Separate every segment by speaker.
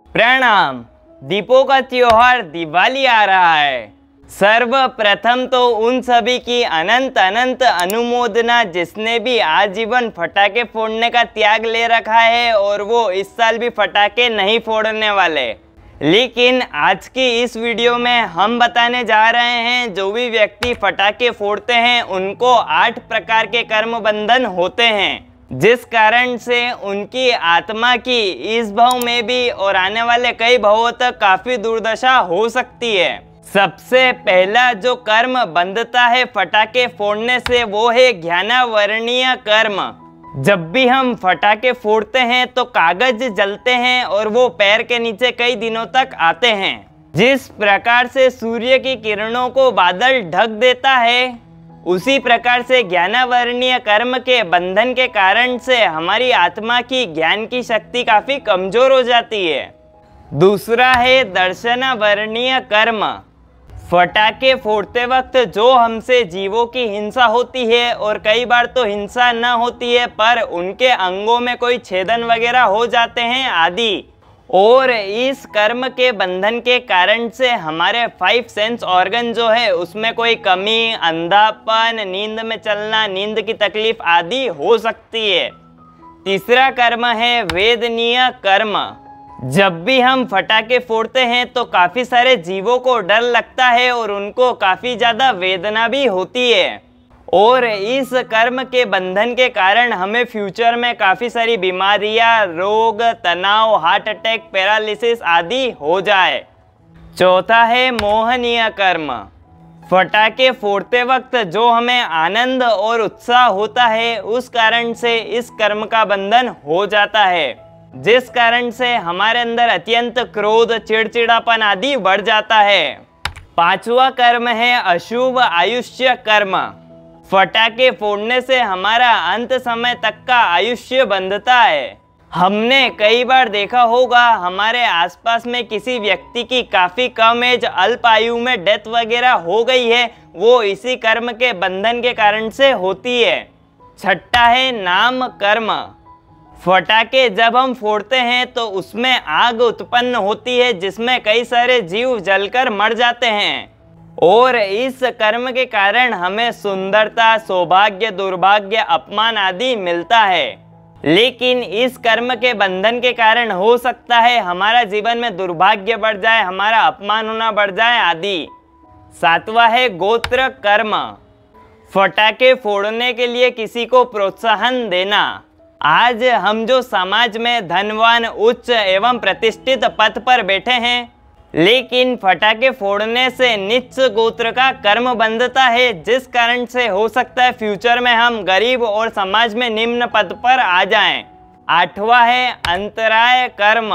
Speaker 1: प्रणाम। दीपों का त्योहार दिवाली आ रहा है। सर्वप्रथम तो उन सभी की अनंत अनंत अनुमोदना जिसने भी आजीवन फटाके फोड़ने का त्याग ले रखा है और वो इस साल भी फटाके नहीं फोड़ने वाले। लेकिन आज की इस वीडियो में हम बताने जा रहे हैं जो भी व्यक्ति फटाके फोड़ते हैं उनको 8 प्रकार के कर्म बंधन होते हैं, जिस कारण से उनकी आत्मा की इस भव में भी और आने वाले कई भवों तक काफी दुर्दशा हो सकती है। सबसे पहला जो कर्म बंधता है फटाके फोड़ने से वो है ज्ञानावरणीय कर्म। जब भी हम फटाके फोड़ते हैं तो कागज जलते हैं और वो पैर के नीचे कई दिनों तक आते हैं। जिस प्रकार से सूर्य की किरणों को बादल ढक देता है उसी प्रकार से ज्ञानावरणीय कर्म के बंधन के कारण से हमारी आत्मा की ज्ञान की शक्ति काफी कमजोर हो जाती है। दूसरा है दर्शनावरणीय कर्म। फटाके फोड़ते वक्त जो हमसे जीवों की हिंसा होती है और कई बार तो हिंसा न होती है पर उनके अंगों में कोई छेदन वगैरह हो जाते हैं आदि, और इस कर्म के बंधन के कारण से हमारे 5 सेंस ऑर्गन जो है उसमें कोई कमी, अंधापन, नींद में चलना, नींद की तकलीफ आदि हो सकती है। तीसरा कर्म है वेदनीय कर्म। जब भी हम फटाके फोड़ते हैं तो काफी सारे जीवों को डर लगता है और उनको काफी ज्यादा वेदना भी होती है, और इस कर्म के बंधन के कारण हमें फ्यूचर में काफी सारी बीमारियां, रोग, तनाव, हार्ट अटैक, पैरालिसिस आदि हो जाए। चौथा है मोहनीय कर्म। फटाके फोड़ते वक्त जो हमें आनंद और उत्साह होता है उस कारण से इस कर्म का बंधन हो जाता है, जिस कारण से हमारे अंदर अत्यंत क्रोध, चिड़चिड़ापन आदि बढ़ जाता है। पांचवा कर्म है अशुभ आयुष्य कर्म। फटाके फोड़ने से हमारा अंत समय तक का आयुष्य बंधता है। हमने कई बार देखा होगा हमारे आसपास में किसी व्यक्ति की काफी कम एज, अल्प आयु में डेथ वगैरह हो गई है, वो इसी कर्म के बंधन के कारण से होती है। छठा है नाम कर्म। फटाके जब हम फोड़ते हैं तो उसमें आग उत्पन्न होती है जिसमें कई सारे जीव जलकर मर जाते हैं, और इस कर्म के कारण हमें सुंदरता, सौभाग्य, दुर्भाग्य, अपमान आदि मिलता है। लेकिन इस कर्म के बंधन के कारण हो सकता है हमारा जीवन में दुर्भाग्य बढ़ जाए, हमारा अपमान होना बढ़ जाए आदि। सातवां है गोत्र कर्म। फटाके फोड़ने के लिए किसी को प्रोत्साहन देना। आज हम जो समाज में धनवान, उच्च एवं प्रतिष्ठित पद पर बैठे हैं, लेकिन फटाके फोड़ने से नीच गोत्र का कर्म बंधता है, जिस कारण से हो सकता है फ्यूचर में हम गरीब और समाज में निम्न पद पर आ जाएं। आठवां है अंतराय कर्म।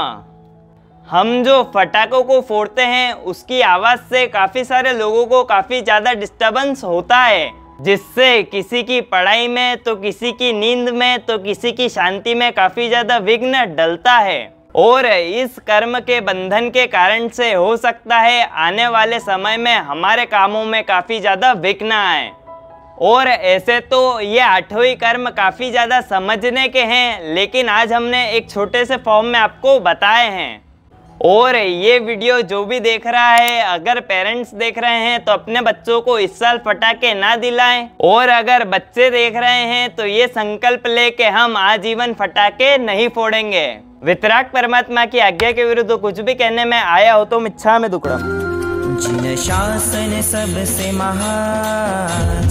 Speaker 1: हम जो फटाकों को फोड़ते हैं उसकी आवाज से काफी सारे लोगों को काफी ज्यादा डिस्टर्बेंस होता है, जिससे किसी की पढ़ाई में तो किसी की नींद में तो किसी की शांति में काफी ज्यादा विघ्न डलता है, और इस कर्म के बंधन के कारण से हो सकता है आने वाले समय में हमारे कामों में काफी ज्यादा विघ्न आए। और ऐसे तो ये 8वें कर्म काफी ज्यादा समझने के हैं, लेकिन आज हमने एक छोटे से फॉर्म में आपको बताए हैं। और ये वीडियो जो भी देख रहा है, अगर पेरेंट्स देख रहे हैं तो अपने बच्चों को इस साल फटाके ना दिलाएं, और अगर बच्चे देख रहे हैं तो ये संकल्प ले के हम आजीवन फटाके नहीं फोड़ेंगे। वितराग परमात्मा की आज्ञा के विरुद्ध कुछ भी कहने में आया हो तो मिच्छा में दुक्कड़म।
Speaker 2: जिन शासन सबसे महान।